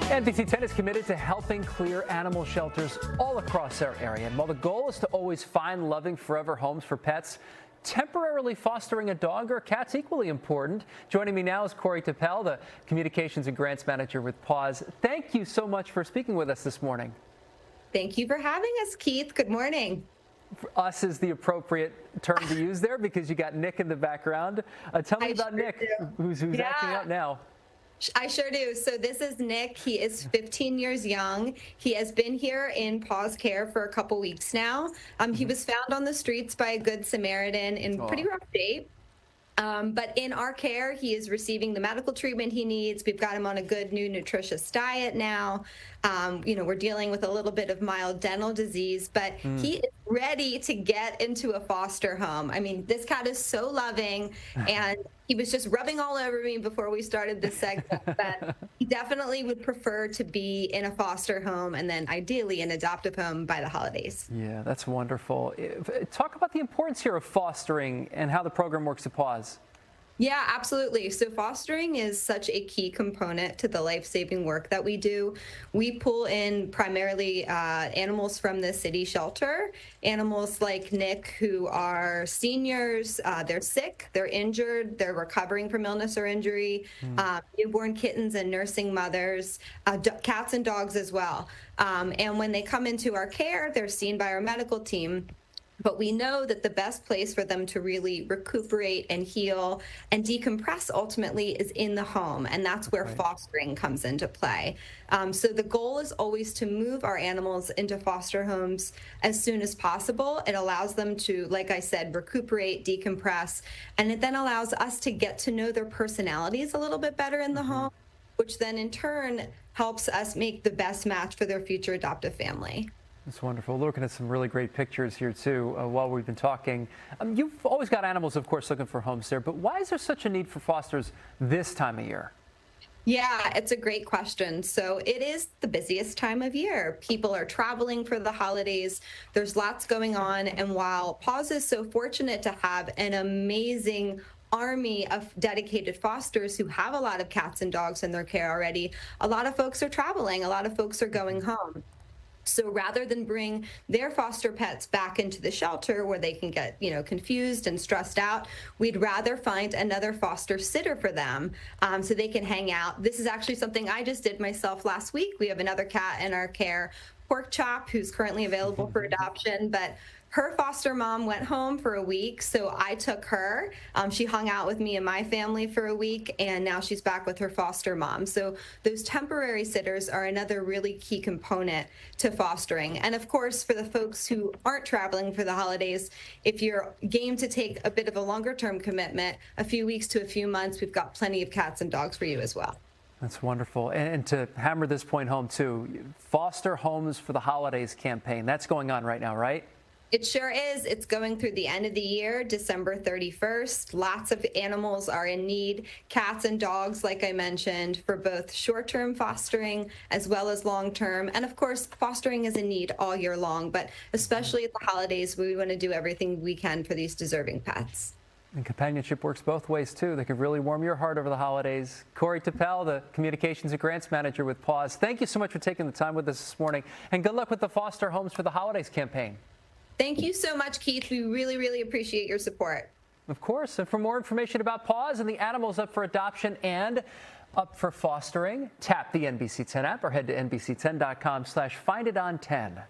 NBC 10 is committed to helping clear animal shelters all across our area. And while the goal is to always find loving forever homes for pets, temporarily fostering a dog or cat's equally important. Joining me now is Cory Topel, the Communications and Grants Manager with PAWS. Thank you so much for speaking with us this morning. Thank you for having us, Keith. Good morning. For us is the appropriate term to use there because you got Nick in the background. Tell me about Nick, who's acting out now. I sure do. So this is Nick. He is 15 years young. He has been here in PAWS care for a couple weeks now. He was found on the streets by a Good Samaritan in pretty rough shape. But in our care, he is receiving the medical treatment he needs. We've got him on a good new nutritious diet now. We're dealing with a little bit of mild dental disease, but he is ready to get into a foster home. I mean, this cat is so loving, and he was just rubbing all over me before we started this segment, but he definitely would prefer to be in a foster home and then ideally an adoptive home by the holidays. Yeah, that's wonderful. Talk about the importance here of fostering and how the program works at PAWS. Yeah, absolutely. So fostering is such a key component to the life-saving work that we do. We pull in primarily animals from the city shelter, animals like Nick who are seniors, they're sick, they're injured, they're recovering from illness or injury, newborn kittens and nursing mothers, cats and dogs as well. And when they come into our care, they're seen by our medical team. But we know that the best place for them to really recuperate and heal and decompress ultimately is in the home. And that's where fostering comes into play. So the goal is always to move our animals into foster homes as soon as possible. It allows them to, like I said, recuperate, decompress, and it then allows us to get to know their personalities a little bit better in the home, which then in turn helps us make the best match for their future adoptive family. That's wonderful. Looking at some really great pictures here, too, while we've been talking. You've always got animals, of course, looking for homes there, but why is there such a need for fosters this time of year? Yeah, it's a great question. So it is the busiest time of year. People are traveling for the holidays. There's lots going on. And while PAWS is so fortunate to have an amazing army of dedicated fosters who have a lot of cats and dogs in their care already, a lot of folks are traveling. A lot of folks are going home. So rather than bring their foster pets back into the shelter where they can get, confused and stressed out, we'd rather find another foster sitter for them so they can hang out. This is actually something I just did myself last week. We have another cat in our care, Pork Chop, who's currently available for adoption, but her foster mom went home for a week, so I took her. She hung out with me and my family for a week, and now she's back with her foster mom. So those temporary sitters are another really key component to fostering. And of course, for the folks who aren't traveling for the holidays, if you're game to take a bit of a longer-term commitment, a few weeks to a few months, we've got plenty of cats and dogs for you as well. That's wonderful. And to hammer this point home, too, Foster Homes for the Holidays campaign, that's going on right now, right? It sure is. It's going through the end of the year, December 31st. Lots of animals are in need, cats and dogs, like I mentioned, for both short-term fostering as well as long-term. And of course, fostering is in need all year long, but especially at the holidays, we want to do everything we can for these deserving pets. And companionship works both ways, too. They can really warm your heart over the holidays. Cory Topel, the Communications and Grants Manager with PAWS. Thank you so much for taking the time with us this morning, and good luck with the Foster Homes for the Holidays campaign. Thank you so much, Keith. We really, really appreciate your support. Of course. And for more information about PAWS and the animals up for adoption and up for fostering, tap the NBC 10 app or head to NBC10.com/findItOn10.